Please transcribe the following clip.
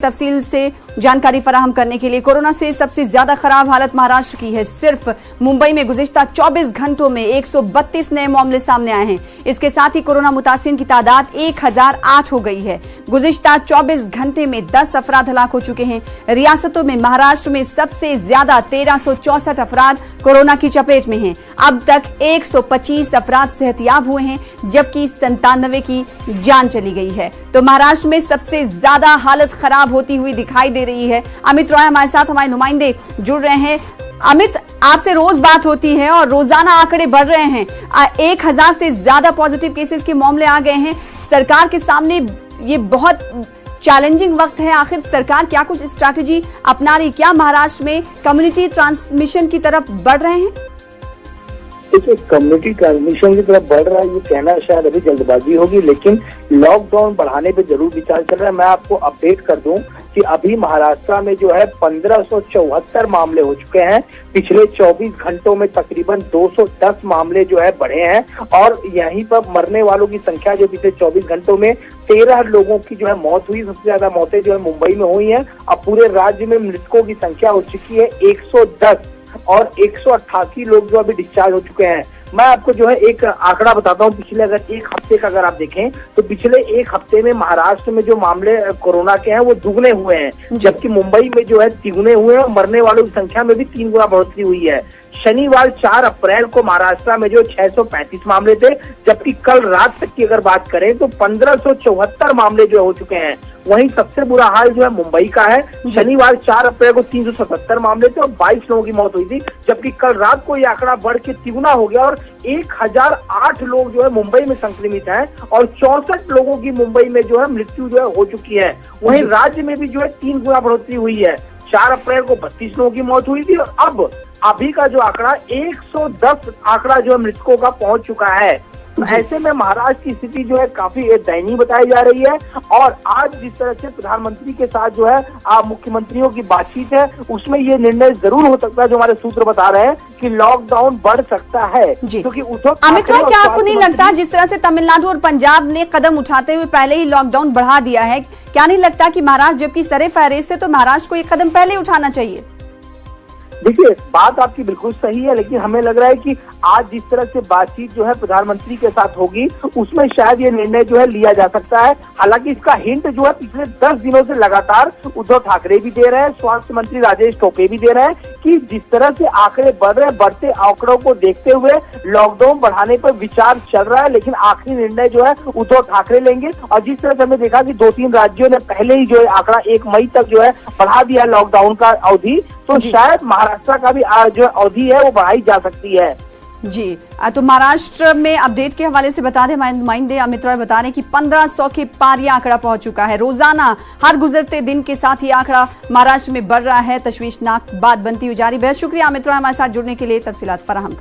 तफसील से जानकारी फराहम करने के लिए। कोरोना से सबसे ज्यादा खराब हालत महाराष्ट्र की है। सिर्फ मुंबई में गुज़िश्ता 24 घंटों में 132 नए मामले सामने आए हैं। इसके साथ ही कोरोना मुतासिरीन की तादाद 1008 हो गई है। गुज़िश्ता 24 घंटे में 10 अफराद हलाक हो चुके हैं। रियासतों में महाराष्ट्र में सबसे ज्यादा 1364 अफराद कोरोना की चपेट में हैं। अब तक 125 अफराद सेहतयाब हुए हैं, जबकि 97 की जान चली गई है। तो महाराष्ट्र में सबसे ज्यादा हालत खराब होती हुई दिखाई दे रही है। अमित रॉय हमारे साथ, हमारे नुमाइंदे जुड़ रहे हैं। अमित, आपसे रोज बात होती है और रोजाना आंकड़े बढ़ रहे हैं। 1000 से ज्यादा पॉजिटिव केसेस के मामले आ गए हैं। सरकार के सामने ये बहुत चैलेंजिंग वक्त है। आखिर सरकार क्या कुछ स्ट्रैटेजी अपना रही? क्या महाराष्ट्र में कम्युनिटी ट्रांसमिशन की तरफ बढ़ रहे हैं? देखिए, कम्युनिटी ट्रांसमिशन की तरफ बढ़ रहा है ये कहना शायद अभी जल्दबाजी होगी, लेकिन लॉकडाउन बढ़ाने पे जरूर विचार चल रहा है। मैं आपको अपडेट कर दूं कि अभी महाराष्ट्र में जो है 1574 मामले हो चुके हैं। पिछले 24 घंटों में तकरीबन 210 मामले जो है बढ़े हैं और यहीं पर मरने वालों की संख्या जो पिछले 24 घंटों में 13 लोगों की जो है मौत हुई। सबसे ज्यादा मौतें जो है मुंबई में हुई हैं। अब पूरे राज्य में मृतकों की संख्या हो चुकी है 110 और 188 लोग जो अभी डिस्चार्ज हो चुके हैं। मैं आपको जो है एक आंकड़ा बताता हूँ। पिछले अगर एक हफ्ते का अगर आप देखें तो पिछले एक हफ्ते में महाराष्ट्र में जो मामले कोरोना के हैं वो दुगने हुए हैं, जबकि मुंबई में जो है तिगुने हुए हैं और मरने वालों की संख्या में भी 3 गुना बढ़ोतरी हुई है। शनिवार 4 अप्रैल को महाराष्ट्र में जो 635 मामले थे, जबकि कल रात तक की अगर बात करें तो 1574 मामले जो हो चुके हैं। वहीं सबसे बुरा हाल जो है मुंबई का है। शनिवार 4 अप्रैल को 377 मामले थे और 22 लोगों की मौत हुई थी, जबकि कल रात को ये आंकड़ा बढ़ के तिगुना हो गया और 1008 लोग जो है मुंबई में संक्रमित हैं और 64 लोगों की मुंबई में जो है मृत्यु जो है हो चुकी है। वहीं राज्य में भी जो है 3 गुना बढ़ोतरी हुई है। 4 अप्रैल को 32 लोगों की मौत हुई थी और अब अभी का जो आंकड़ा 110 आंकड़ा जो है मृतकों का पहुंच चुका है। ऐसे में महाराष्ट्र की स्थिति जो है काफी दयनीय बताई जा रही है। और आज जिस तरह से प्रधानमंत्री के साथ जो है मुख्यमंत्रियों की बातचीत है, उसमें ये निर्णय जरूर हो सकता है, जो हमारे सूत्र बता रहे हैं कि लॉकडाउन बढ़ सकता है। क्योंकि अमित राय, क्या आपको नहीं लगता जिस तरह से तमिलनाडु और पंजाब ने कदम उठाते हुए पहले ही लॉकडाउन बढ़ा दिया है, क्या नहीं लगता कि महाराष्ट्र जबकि सरे फहरिस्त है तो महाराष्ट्र को ये कदम पहले उठाना चाहिए? देखिए, बात आपकी बिल्कुल सही है, लेकिन हमें लग रहा है कि आज जिस तरह से बातचीत जो है प्रधानमंत्री के साथ होगी उसमें शायद ये निर्णय जो है लिया जा सकता है। हालांकि इसका हिंट जो है पिछले 10 दिनों से लगातार उद्धव ठाकरे भी दे रहे हैं, स्वास्थ्य मंत्री राजेश टोपे भी दे रहे हैं कि जिस तरह से आंकड़े बढ़ रहे हैं, बढ़ते आंकड़ों को देखते हुए लॉकडाउन बढ़ाने पर विचार चल रहा है, लेकिन आखिरी निर्णय जो है उद्धव ठाकरे लेंगे। और जिस तरह से हमने देखा कि 2-3 राज्यों ने पहले ही जो है आंकड़ा 1 मई तक जो है बढ़ा दिया लॉकडाउन का अवधि, तो शायद महाराष्ट्र का भी जो अवधि है वो बढ़ाई जा सकती है। जी, तो महाराष्ट्र में अपडेट के हवाले से बता दें, हमारे नुमाइंदे अमित रॉय बता रहे हैं कि 1500 के पार ये आंकड़ा पहुंच चुका है। रोजाना हर गुजरते दिन के साथ ये आंकड़ा महाराष्ट्र में बढ़ रहा है। तशवीशनाक बात बनती हुई जा रही है। बहुत शुक्रिया अमित रॉय हमारे साथ जुड़ने के लिए, तफसीलात फराहम कर